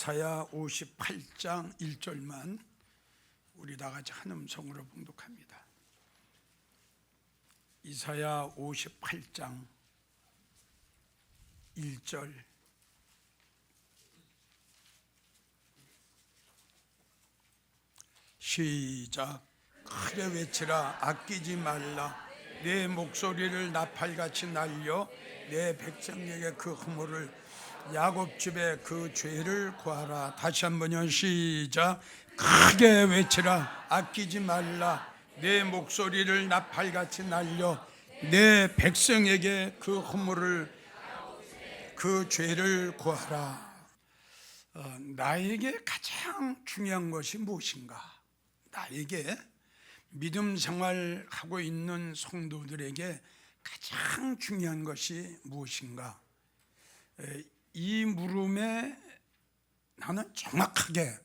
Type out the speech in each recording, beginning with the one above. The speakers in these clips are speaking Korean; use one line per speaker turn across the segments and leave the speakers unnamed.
이사야 58장 1절만 우리 다 같이 한 음성으로 봉독합니다. 이사야 58장 1절. 시작. 크게 외치라. 아끼지 말라. 내 목소리를 나팔같이 날려 내 백성에게 그 허물을, 야곱 집에 그 죄를 구하라. 다시 한번요. 시작. 크게 외치라. 아끼지 말라. 내 목소리를 나팔같이 날려 내 백성에게 그 허물을, 그 죄를 구하라. 나에게 가장 중요한 것이 무엇인가? 나에게 믿음 생활하고 있는 성도들에게 가장 중요한 것이 무엇인가? 이 물음에 나는 정확하게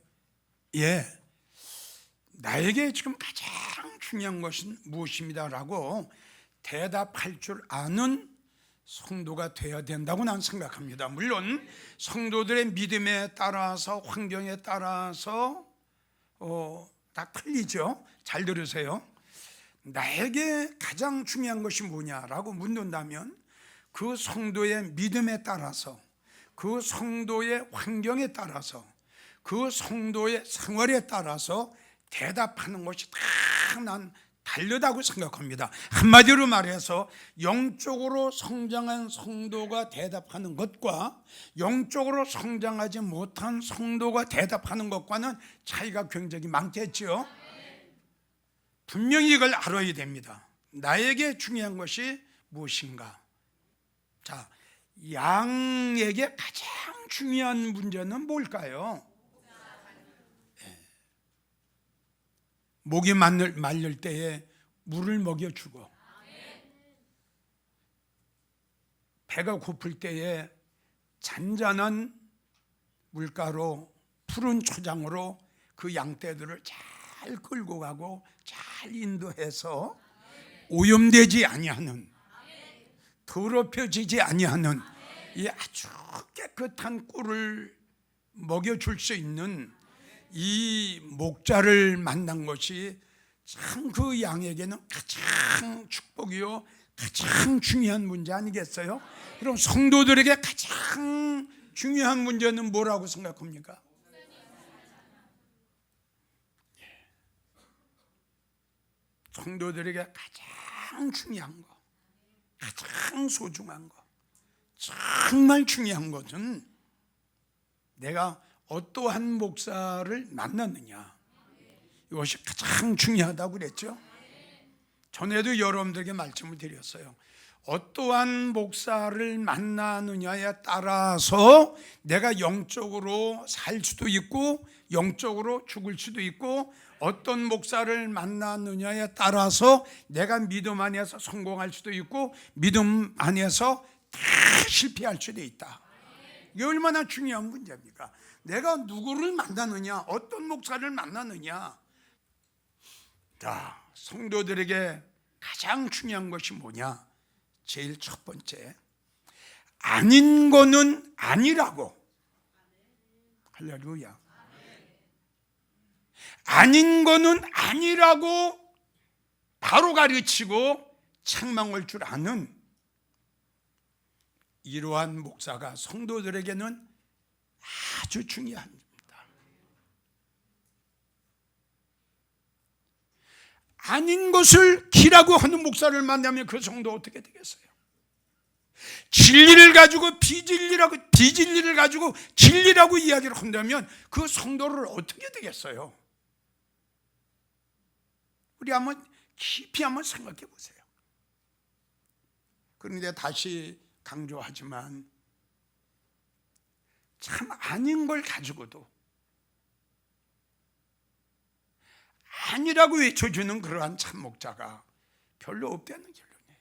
나에게 지금 가장 중요한 것은 무엇입니다라고 대답할 줄 아는 성도가 되어야 된다고 나는 생각합니다. 물론 성도들의 믿음에 따라서, 환경에 따라서 다 틀리죠. 잘 들으세요. 나에게 가장 중요한 것이 뭐냐라고 묻는다면 그 성도의 믿음에 따라서, 그 성도의 환경에 따라서, 그 성도의 생활에 따라서 대답하는 것이 다 난 다르다고 생각합니다. 한마디로 말해서 영적으로 성장한 성도가 대답하는 것과 영적으로 성장하지 못한 성도가 대답하는 것과는 차이가 굉장히 많겠죠. 분명히 이걸 알아야 됩니다. 나에게 중요한 것이 무엇인가? 자, 양에게 가장 중요한 문제는 뭘까요? 목이 말릴 때에 물을 먹여주고, 배가 고플 때에 잔잔한 물가로, 푸른 초장으로 그 양떼들을 잘 끌고 가고 잘 인도해서 오염되지 아니하는, 더럽혀지지 아니하는 이 아주 깨끗한 꿀을 먹여줄 수 있는 이 목자를 만난 것이 참 그 양에게는 가장 축복이요, 가장 중요한 문제 아니겠어요? 그럼 성도들에게 가장 중요한 문제는 뭐라고 생각합니까? 성도들에게 가장 중요한 거, 가장 소중한 거, 정말 중요한 것은 내가 어떠한 목사를 만났느냐, 이것이 가장 중요하다고 그랬죠. 전에도 여러분들에게 말씀을 드렸어요. 어떠한 목사를 만나느냐에 따라서 내가 영적으로 살 수도 있고 영적으로 죽을 수도 있고, 어떤 목사를 만나느냐에 따라서 내가 믿음 안에서 성공할 수도 있고 믿음 안에서 다 실패할 수도 있다. 이게 얼마나 중요한 문제입니까? 내가 누구를 만나느냐, 어떤 목사를 만나느냐. 자, 성도들에게 가장 중요한 것이 뭐냐? 제일 첫 번째, 아닌 거는 아니라고. 할렐루야. 아닌 거는 아니라고 바로 가르치고 책망할 줄 아는 이러한 목사가 성도들에게는 아주 중요합니다. 아닌 것을 기라고 하는 목사를 만나면 그 성도 어떻게 되겠어요? 진리를 가지고 비진리를 가지고 진리라고 이야기를 한다면 그 성도를 어떻게 되겠어요? 우리 한번 깊이 한번 생각해 보세요. 그런데 다시 강조하지만 참 아닌 걸 가지고도 아니라고 외쳐주는 그러한 참목자가 별로 없다는 결론이에요.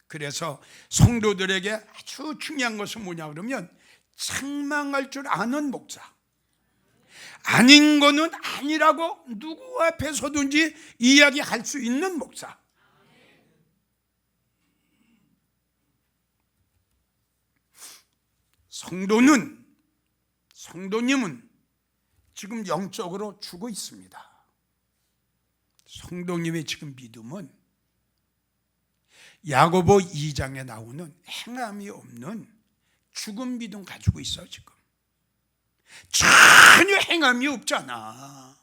그래서 성도들에게 아주 중요한 것은 뭐냐 그러면 책망할 줄 아는 목사, 아닌 거는 아니라고 누구 앞에서든지 이야기할 수 있는 목사. 성도님은 지금 영적으로 죽어 있습니다. 성도님의 지금 믿음은 야고보 2장에 나오는 행함이 없는 죽은 믿음 가지고 있어. 지금 전혀 행함이 없잖아.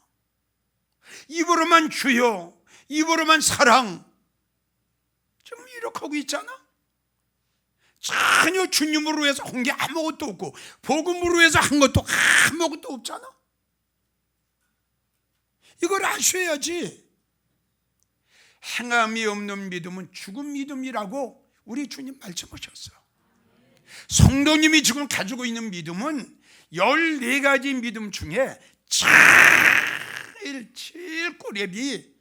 입으로만 주여, 입으로만 사랑, 지금 이렇게 하고 있잖아. 전혀 주님으로 해서 한 게 아무것도 없고 복음으로 해서 한 것도 아무것도 없잖아. 이걸 아셔야지. 행함이 없는 믿음은 죽은 믿음이라고 우리 주님 말씀하셨어. 성도님이 지금 가지고 있는 믿음은 14가지 믿음 중에 제일 꼬렙이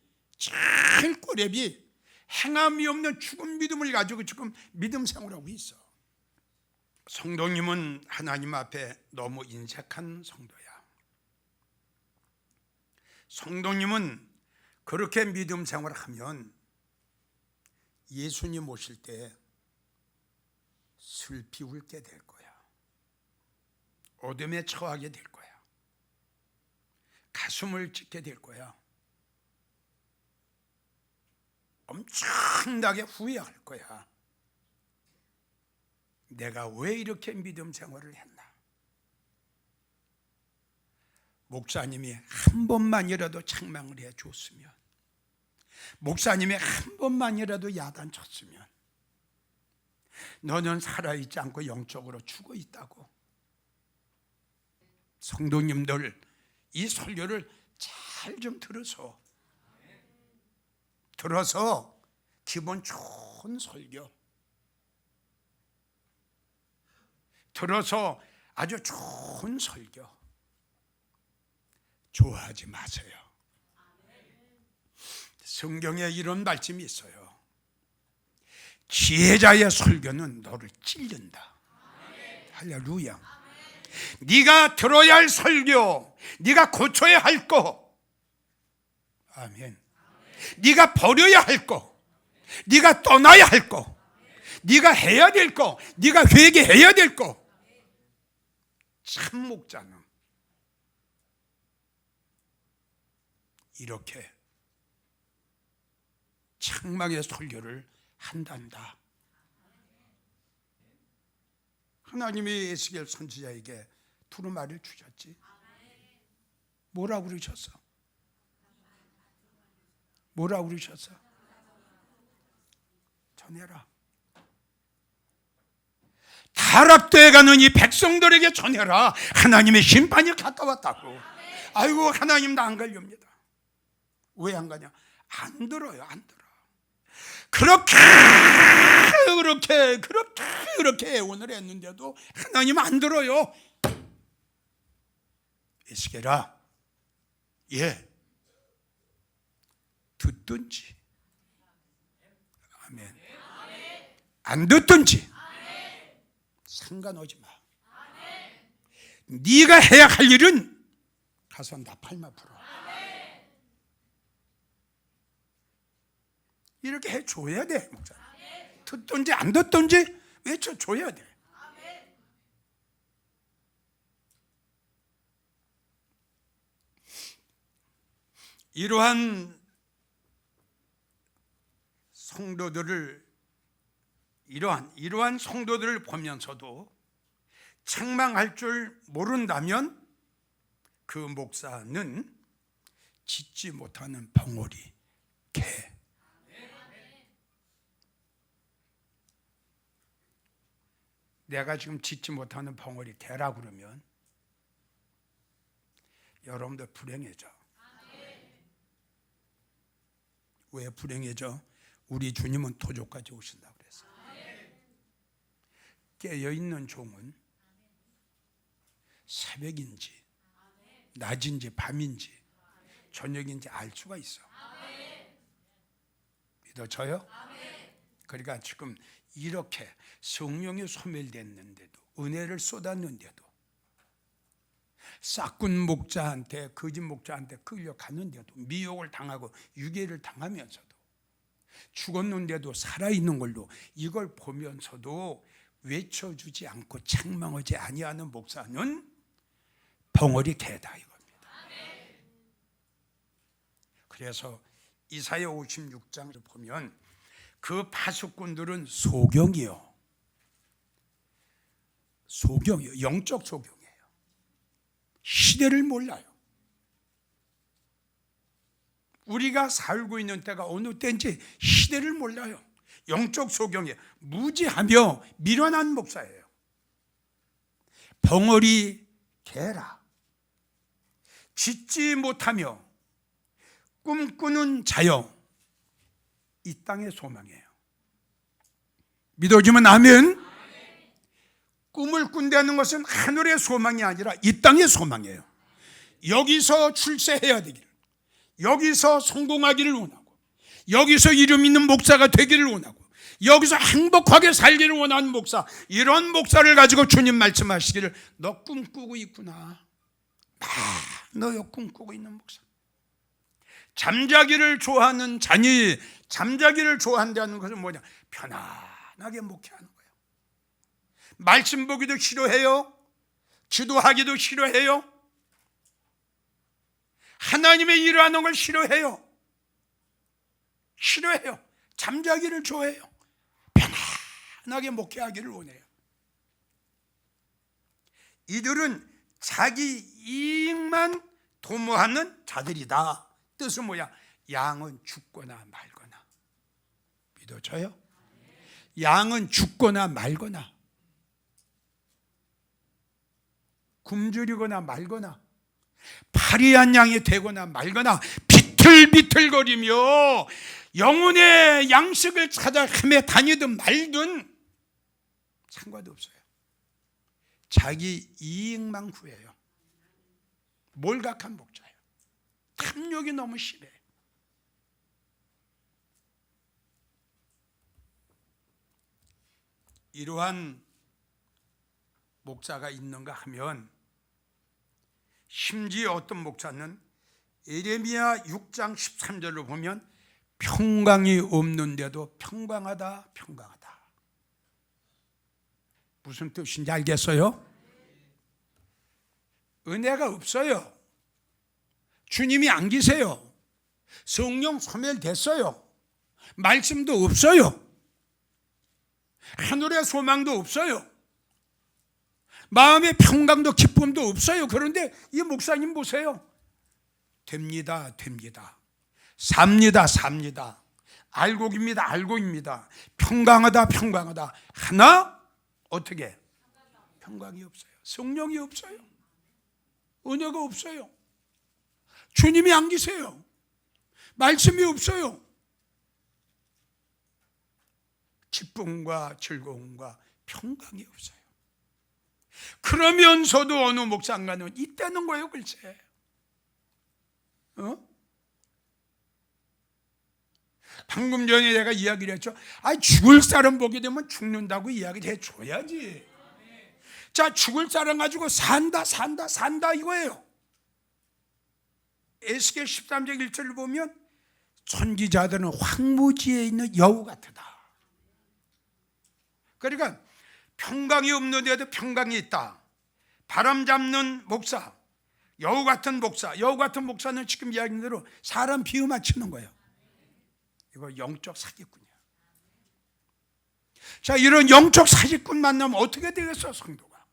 행함이 없는 죽은 믿음을 가지고 지금 믿음 생활하고 있어. 성도님은 하나님 앞에 너무 인색한 성도야. 성도님은 그렇게 믿음 생활을 하면 예수님 오실 때 슬피 울게 될 거야. 어둠에 처하게 될 거야. 가슴을 찢게 될 거야. 엄청나게 후회할 거야. 내가 왜 이렇게 믿음 생활을 했나? 목사님이 한 번만이라도 책망을 해 줬으면, 목사님이 한 번만이라도 야단쳤으면, 너는 살아있지 않고 영적으로 죽어 있다고. 성도님들, 이 설교를 잘 좀 들어서 기분 좋은 설교, 들어서 아주 좋은 설교 좋아하지 마세요. 성경에 이런 말씀이 있어요. 지혜자의 설교는 너를 찔른다. 할렐루야. 네가 들어야 할 설교, 네가 고쳐야 할 거, 아멘. 네가 버려야 할 거, 네가 떠나야 할 거, 네가 해야 될 거, 네가 회개해야 될 거. 참 목자는 이렇게 책망의 설교를 한단다. 하나님이 에스겔 선지자에게 두루마리를 주셨지. 뭐라고 그러셨어? 뭐라고 그러셨어? 전해라. 타락돼 가는 이 백성들에게 전해라. 하나님의 심판이 가까웠다고. 아이고, 하나님 나 안 걸립니다. 왜 안 가냐? 안 들어요. 안 들어. 그렇게 애원을 했는데도 하나님 안 들어요. 에스겔아, 듣든지, 아멘, 안 듣든지 상관하지 마. 네가 해야 할 일은 가서 나팔만 불어. 이렇게 해줘야 돼. 목사. 듣든지 안 듣든지 외쳐줘야 돼. 이러한 성도들을 이러한 성도들을 보면서도 책망할 줄 모른다면 그 목사는 짖지 못하는 벙어리 개. 내가 지금 짖지 못하는 벙어리 개라 그러면 여러분들 불행해져. 왜 불행해져? 우리 주님은 토족까지 오신다고 그랬어. 깨어있는 종은 새벽인지 낮인지 밤인지 저녁인지 알 수가 있어. 믿어져요? 그러니까 지금 이렇게 성령이 소멸됐는데도, 은혜를 쏟았는데도, 싹군 목자한테, 거짓 목자한테 끌려가는데도, 미혹을 당하고 유괴를 당하면서도, 죽었는데도 살아있는 걸로 이걸 보면서도 외쳐주지 않고 책망하지 아니하는 목사는 벙어리 개다 이겁니다. 그래서 이사야 56장을 보면 그 파수꾼들은 소경이요. 소경이요. 영적 소경이에요. 시대를 몰라요. 우리가 살고 있는 때가 어느 때인지 시대를 몰라요. 영적 소경이에요. 무지하며 미련한 목사예요. 벙어리 개라. 짓지 못하며 꿈꾸는 자여 이 땅의 소망이에요. 믿어주면 아멘. 꿈을 꾼다는 것은 하늘의 소망이 아니라 이 땅의 소망이에요. 여기서 출세해야 되기를, 여기서 성공하기를 원하고, 여기서 이름 있는 목사가 되기를 원하고, 여기서 행복하게 살기를 원하는 목사, 이런 목사를 가지고 주님 말씀하시기를, 너 꿈꾸고 있구나. 너 꿈꾸고 있는 목사. 잠자기를 좋아하는 자니, 잠자기를 좋아한다는 것은 뭐냐? 편안하게 목회하는 거예요. 말씀 보기도 싫어해요. 기도하기도 싫어해요. 하나님의 일을 하는 걸 싫어해요. 싫어해요. 잠자기를 좋아해요. 편안하게 목회하기를 원해요. 이들은 자기 이익만 도모하는 자들이다. 뜻은 뭐야? 양은 죽거나 말거나. 믿어져요? 양은 죽거나 말거나, 굶주리거나 말거나, 파리한 양이 되거나 말거나, 비틀비틀거리며 영혼의 양식을 찾아 헤매 다니든 말든 상관없어요. 자기 이익만 구해요. 몰각한 목자예요. 탐욕이 너무 심해. 이러한 목사가 있는가 하면, 심지어 어떤 목사는 예레미야 6장 13절로 보면 평강이 없는데도 평강하다, 평강하다. 무슨 뜻인지 알겠어요? 은혜가 없어요. 주님이 안 계세요. 성령 소멸됐어요. 말씀도 없어요. 하늘의 소망도 없어요. 마음의 평강도 기쁨도 없어요. 그런데 이 목사님 보세요. 됩니다, 됩니다. 삽니다, 삽니다. 알곡입니다, 알곡입니다. 평강하다, 평강하다. 하나 어떻게? 평강이 없어요. 성령이 없어요. 은혜가 없어요. 주님이 안 계세요. 말씀이 없어요. 기쁨과 즐거움과 평강이 없어요. 그러면서도 어느 목사인가는 있다는 거예요, 글쎄. 방금 전에 내가 이야기를 했죠. 죽을 사람 보게 되면 죽는다고 이야기를 해줘야지. 자, 죽을 사람 가지고 산다 이거예요. 에스겔 13장 1절을 보면 선지자들은 황무지에 있는 여우 같다. 그러니까 평강이 없는데도 평강이 있다. 바람 잡는 목사, 여우 같은 목사. 여우 같은 목사는 지금 이야기한 대로 사람 비유 맞추는 거예요. 이거 영적 사기꾼이야. 자, 이런 영적 사기꾼 만나면 어떻게 되겠어, 성도가?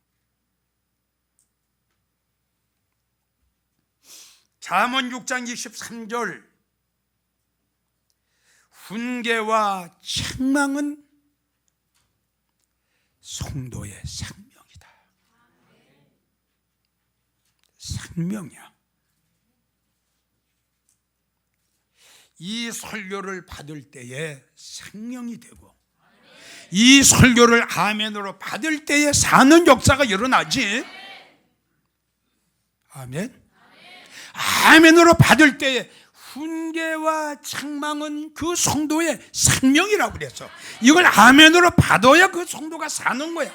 잠언 6장 23절, 훈계와 책망은 성도의 생명이다. 생명이야. 이 설교를 받을 때에 생명이 되고, 이 설교를 아멘으로 받을 때에 사는 역사가 일어나지. 아멘. 아멘으로 받을 때에 훈계와 책망은 그 성도의 생명이라고 그랬어. 이걸 아멘으로 받아야 그 성도가 사는 거야.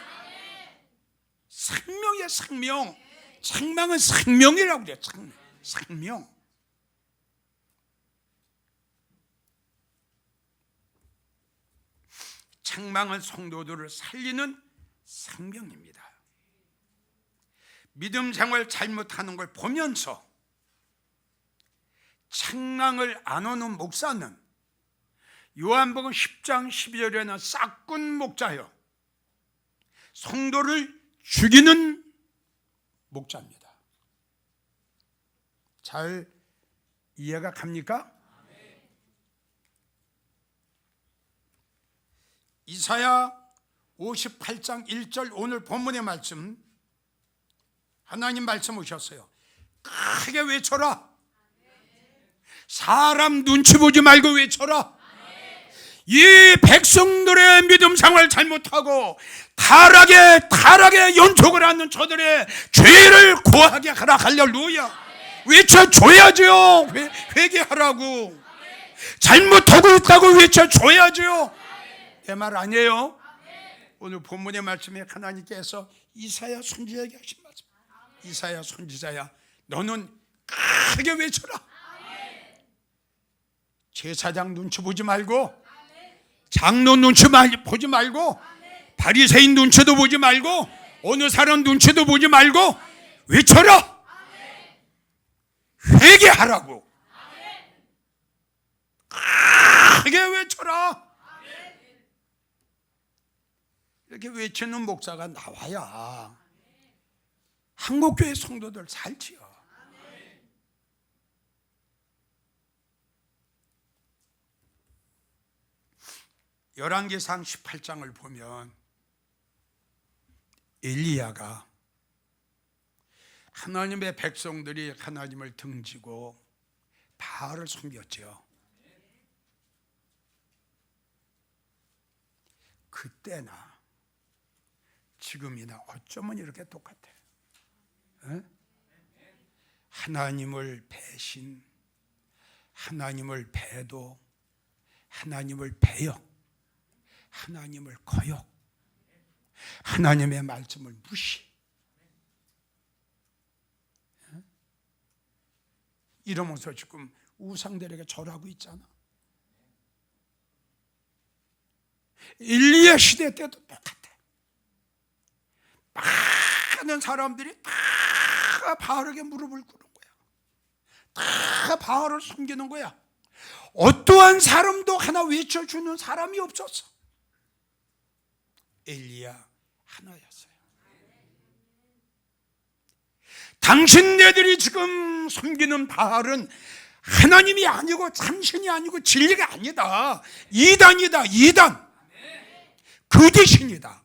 생명이야, 생명. 책망은 생명이라고 그래. 생명. 책망은 성도들을 살리는 생명입니다. 믿음 생활 잘못하는 걸 보면서 책망을 안 하는 목사는 요한복음 10장 12절에는 싹군 목자요, 성도를 죽이는 목자입니다. 잘 이해가 갑니까? 이사야 58장 1절 오늘 본문의 말씀, 하나님 말씀 오셨어요. 크게 외쳐라. 사람 눈치 보지 말고 외쳐라. 이 백성들의 믿음 생활 잘못하고 타락에 연속을 하는 저들의 죄를 고하게 하라. 할렐루야. 외쳐줘야죠. 회개하라고. 잘못하고 있다고 외쳐줘야죠. 내 말 아니에요? 오늘 본문의 말씀에 하나님께서 이사야 선지자에게 하신 말씀, 이사야 선지자야, 너는 크게 외쳐라. 제사장 눈치 보지 말고, 장로 눈치 보지 말고, 바리새인 눈치도 보지 말고, 어느 사람 눈치도 보지 말고 외쳐라. 회개하라고. 크게 외쳐라. 이렇게 외치는 목사가 나와야 한국교회 성도들 살지요. 열왕기상 18장을 보면 엘리야가 하나님의 백성들이 하나님을 등지고 바알을 섬겼죠. 그때나 지금이나 어쩌면 이렇게 똑같아. 하나님을 배신, 하나님을 배도, 하나님을 배역, 하나님을 거역, 하나님의 말씀을 무시, 이러면서 지금 우상들에게 절하고 있잖아. 엘리야 시대 때도 똑같아. 많은 사람들이 다 바알에게 무릎을 꿇은 거야. 다 바알을 섬기는 거야. 어떠한 사람도 하나 외쳐주는 사람이 없었어. 엘리야 하나였어요. 당신네들이 지금 섬기는 바알은 하나님이 아니고 참신이 아니고 진리가 아니다. 이단이다. 이단. 그 대신이다.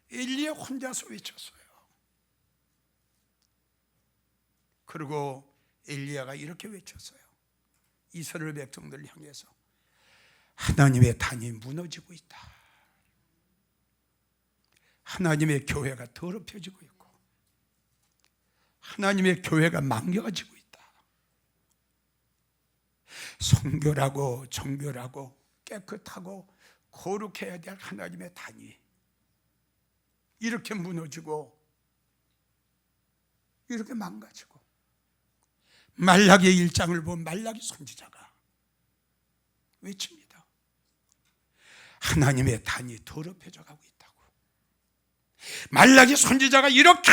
엘리야 혼자서 외쳤어요. 그리고 엘리야가 이렇게 외쳤어요. 이스라엘 백성들을 향해서 하나님의 단이 무너지고 있다. 하나님의 교회가 더럽혀지고 있고 하나님의 교회가 망가지고 있다. 성결하고 정결하고 깨끗하고 거룩해야 될 하나님의 단이 이렇게 무너지고 이렇게 망가지고, 말라기 1장을 본 말라기 선지자가 외칩니다. 하나님의 단이 더럽혀져 가고 있다고. 말라기 선지자가 이렇게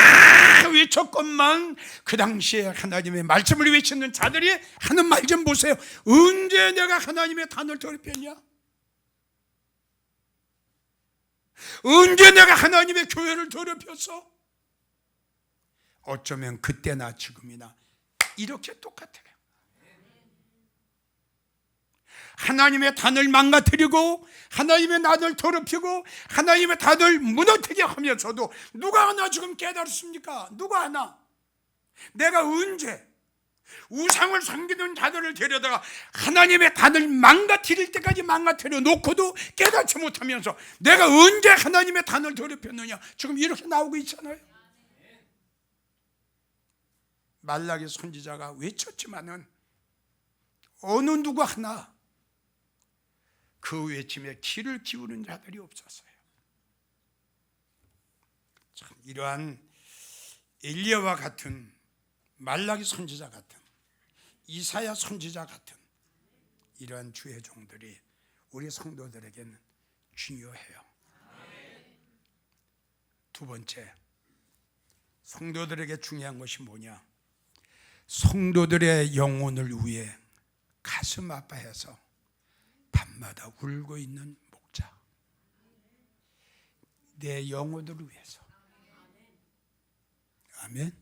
외쳤건만 그 당시에 하나님의 말씀을 외치는 자들이 하는 말 좀 보세요. 언제 내가 하나님의 단을 더럽혔냐? 언제 내가 하나님의 교회를 더럽혔어? 어쩌면 그때나 지금이나 이렇게 똑같아요. 하나님의 단을 망가뜨리고 하나님의 단을 더럽히고 하나님의 단을 무너뜨리게 하면서도 누가 하나 지금 깨달았습니까? 누가 하나? 내가 언제 우상을 섬기는 자들을 데려다가 하나님의 단을 망가뜨릴 때까지 망가뜨려 놓고도 깨닫지 못하면서 내가 언제 하나님의 단을 더럽혔느냐? 지금 이렇게 나오고 있잖아요. 말라기 선지자가 외쳤지만은 어느 누구 하나 그 외침에 귀를 기울이는 자들이 없었어요. 참 이러한 엘리야와 같은, 말라기 선지자 같은, 이사야 선지자 같은 이러한 주의 종들이 우리 성도들에게는 중요해요. 두 번째, 성도들에게 중요한 것이 뭐냐? 성도들의 영혼을 위해 가슴 아파해서 밤마다 울고 있는 목자. 내 영혼을 위해서. 아멘.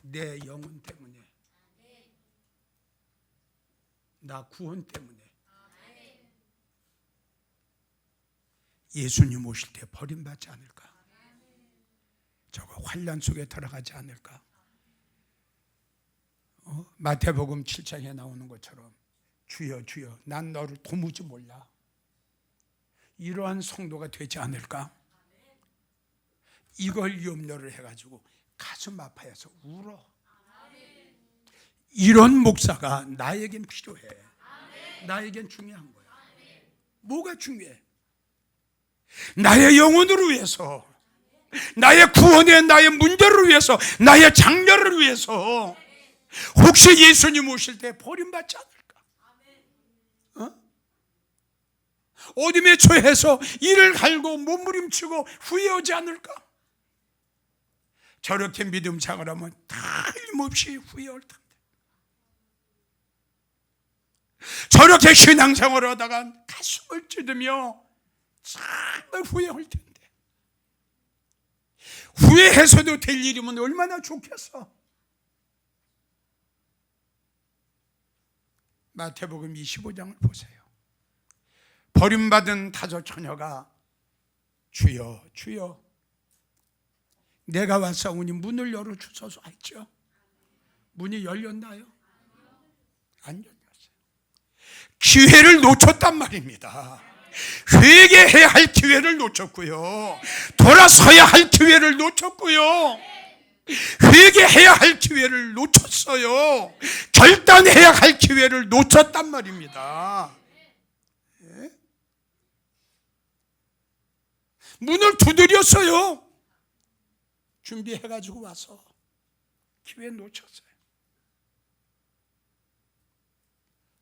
내 영혼 때문에, 나 구원 때문에. 예수님 오실 때 버림받지 않을까? 저거 환난 속에 들어가지 않을까? 마태복음 7장에 나오는 것처럼 주여 주여 난 너를 도무지 몰라. 이러한 성도가 되지 않을까? 이걸 염려를 해가지고 가슴 아파해서 울어. 이런 목사가 나에겐 필요해. 나에겐 중요한 거야. 뭐가 중요해? 나의 영혼을 위해서, 나의 구원에, 나의 문제를 위해서, 나의 장래를 위해서. 혹시 예수님 오실 때 버림받지 않을까? 어둠에 처해서 이를 갈고 몸부림치고 후회하지 않을까? 저렇게 믿음 생활하면 틀림없이 후회할 텐데. 저렇게 신앙생활을 하다가 가슴을 찢으며 정말 후회할 텐데. 후회해서도 될 일이면 얼마나 좋겠어. 마태복음 25장을 보세요. 버림받은 다섯 처녀가 주여 주여 내가 왔사오니 문을 열어주소서 했죠. 문이 열렸나요? 안 열렸어요. 기회를 놓쳤단 말입니다. 회개해야 할 기회를 놓쳤고요, 돌아서야 할 기회를 놓쳤고요, 회개해야 할 기회를 놓쳤어요. 결단해야 할 기회를 놓쳤단 말입니다. 예? 문을 두드렸어요. 준비해가지고 와서 기회 놓쳤어요.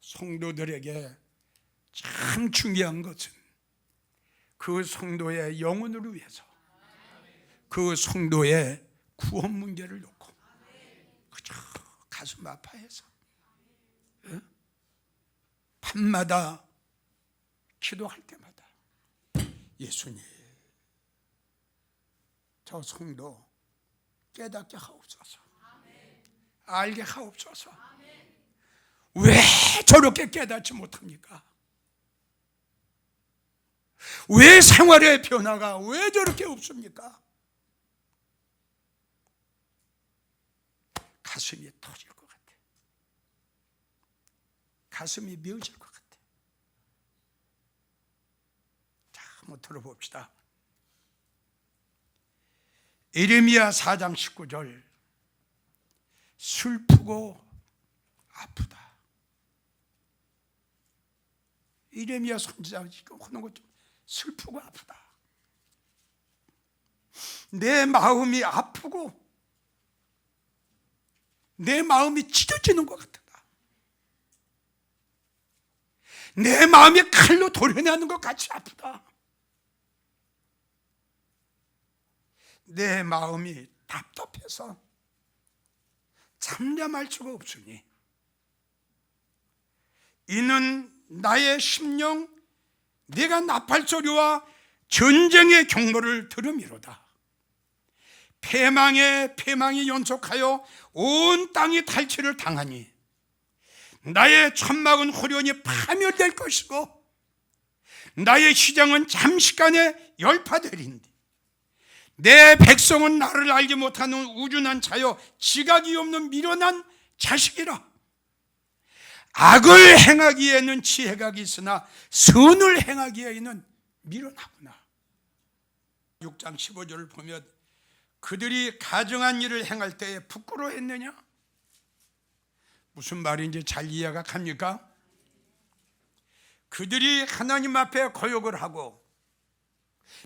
성도들에게 참 중요한 것은 그 성도의 영혼을 위해서, 그 성도의 구원 문제를 놓고 그저 가슴 아파해서 밤마다 기도할 때마다 예수님, 저 성도 깨닫게 하옵소서, 알게 하옵소서. 왜 저렇게 깨닫지 못합니까? 왜 생활의 변화가 왜 저렇게 없습니까? 가슴이 터질 것 같아. 가슴이 미어질 것 같아. 자, 한번 들어봅시다. 예레미야 4장 19절. 슬프고 아프다. 예레미야 선지자가 지금 하는 것 좀 슬프고 아프다. 내 마음이 아프고 내 마음이 찢어지는 것 같다. 내 마음이 칼로 도려내는 것 같이 아프다. 내 마음이 답답해서 잠잠할 수가 없으니 이는 나의 심령 내가 나팔소리와 전쟁의 경보를 들음이로다. 패망이 연속하여 온 땅이 탈취를 당하니 나의 천막은 호련히 파멸될 것이고 나의 시장은 잠시간에 열파되리니 내 백성은 나를 알지 못하는 우준한 자여 지각이 없는 미련한 자식이라. 악을 행하기에는 지혜가 있으나 선을 행하기에는 미련하구나. 6장 15절을 보면 그들이 가증한 일을 행할 때에 부끄러워했느냐? 무슨 말인지 잘 이해가 갑니까? 그들이 하나님 앞에 거역을 하고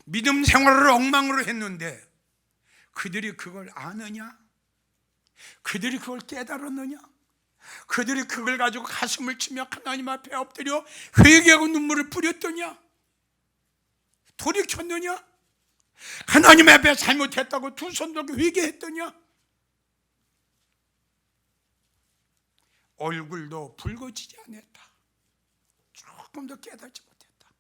믿음 생활을 엉망으로 했는데 그들이 그걸 아느냐? 그들이 그걸 깨달았느냐? 그들이 그걸 가지고 가슴을 치며 하나님 앞에 엎드려 회개하고 눈물을 뿌렸더냐? 돌이켰느냐? 하나님 앞에 잘못했다고 두 손 들고 회개했더냐? 얼굴도 붉어지지 않았다. 조금 더 깨닫지 못했다.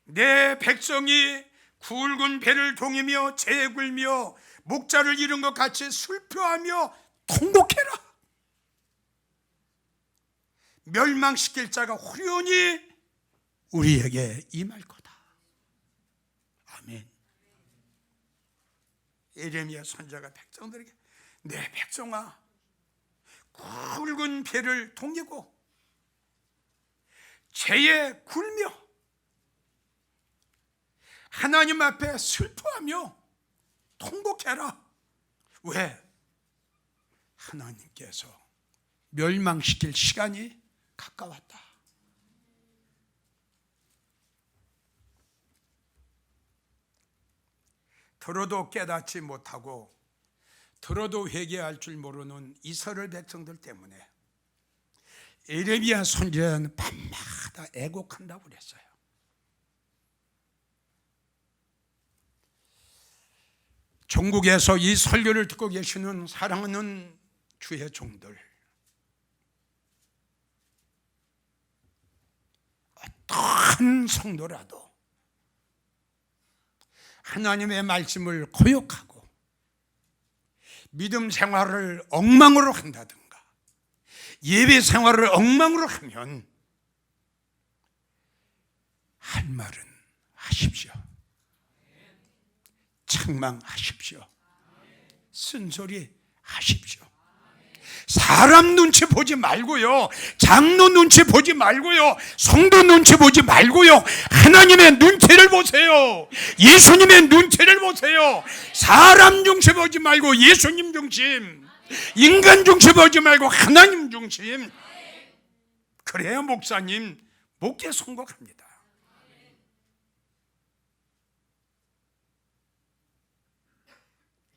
내 백성이 굵은 배를 동이며 재에 굴며 목자를 잃은 것 같이 슬퍼하며 통곡해라. 멸망시킬 자가 후련히 우리에게 임할 거다. 아멘. 예레미야 선지자가 백성들에게 내 백성아, 굵은 배를 동이고 재에 굴며 하나님 앞에 슬퍼하며 통곡해라. 왜? 하나님께서 멸망시킬 시간이 가까웠다. 들어도 깨닫지 못하고 들어도 회개할 줄 모르는 이스라엘 백성들 때문에 예레미야 선지자는 밤마다 애곡한다고 그랬어요. 전국에서 이 설교를 듣고 계시는 사랑하는 주의 종들, 어떤 성도라도 하나님의 말씀을 거역하고 믿음 생활을 엉망으로 한다든가 예배 생활을 엉망으로 하면 할 말은 하십시오. 책망하십시오. 쓴소리 하십시오. 사람 눈치 보지 말고요, 장로 눈치 보지 말고요, 성도 눈치 보지 말고요, 하나님의 눈치를 보세요. 예수님의 눈치를 보세요. 사람 중심 보지 말고 예수님 중심, 인간 중심 보지 말고 하나님 중심. 그래야 목사님 목회 성공합니다.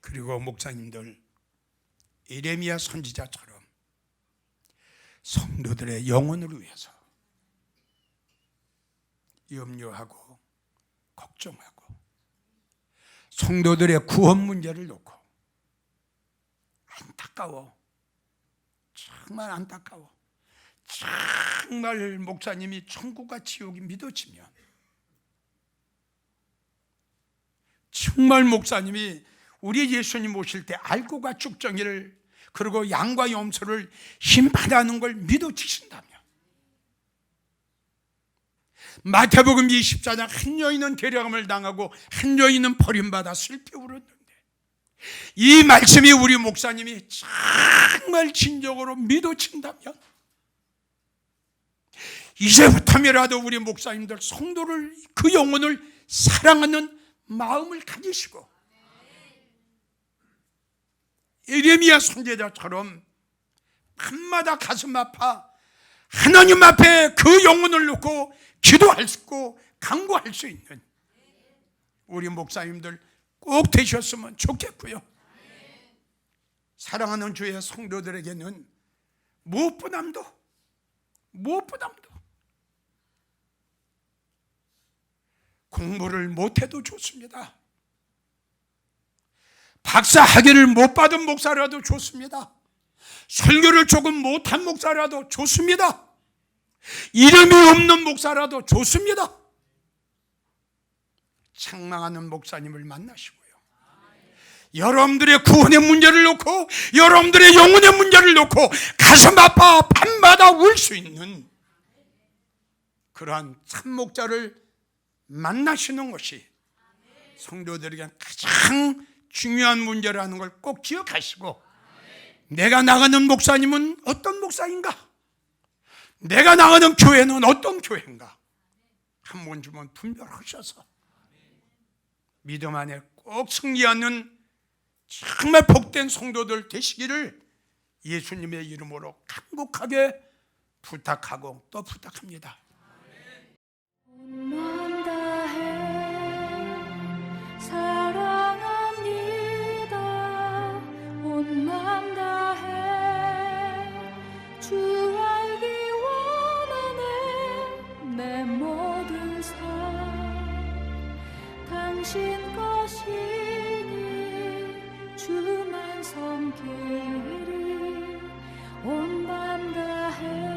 그리고 목사님들, 예레미야 선지자처럼 성도들의 영혼을 위해서 염려하고 걱정하고 성도들의 구원 문제를 놓고 안타까워, 정말 안타까워. 정말 목사님이 천국과 지옥이 믿어지면, 정말 목사님이 우리 예수님 오실 때 알고가 쭉정이를 그리고 양과 염소를 심판하는 걸 믿어지신다면, 마태복음 24장 한 여인은 데려감을 당하고 한 여인은 버림받아 슬피 울었는데, 이 말씀이 우리 목사님이 정말 진정으로 믿어진다면 이제부터라도 우리 목사님들 성도를, 그 영혼을 사랑하는 마음을 가지시고 예레미야 선지자처럼 밤마다 가슴 아파 하나님 앞에 그 영혼을 놓고 기도할 수 있고 간구할 수 있는 우리 목사님들 꼭 되셨으면 좋겠고요. 사랑하는 주의 성도들에게는 무엇보다도 공부를 못해도 좋습니다. 박사 학위를 못 받은 목사라도 좋습니다. 설교를 조금 못한 목사라도 좋습니다. 이름이 없는 목사라도 좋습니다. 책망하는 목사님을 만나시고요, 여러분들의 구원의 문제를 놓고 여러분들의 영혼의 문제를 놓고 가슴 아파 밤마다 울 수 있는 그러한 참목자를 만나시는 것이 성도들에게 가장 중요한 문제라는 걸 꼭 기억하시고, 내가 나가는 목사님은 어떤 목사인가, 내가 나가는 교회는 어떤 교회인가 한 번쯤은 분별하셔서 믿음 안에 꼭 승리하는 정말 복된 성도들 되시기를 예수님의 이름으로 간곡하게 부탁하고 또 부탁합니다.
온 다해 사랑합니다. 온 맘 다해 주 알기 원하네. 내 모든 삶 주신 것이니 주만 섬기리 온 맘 다해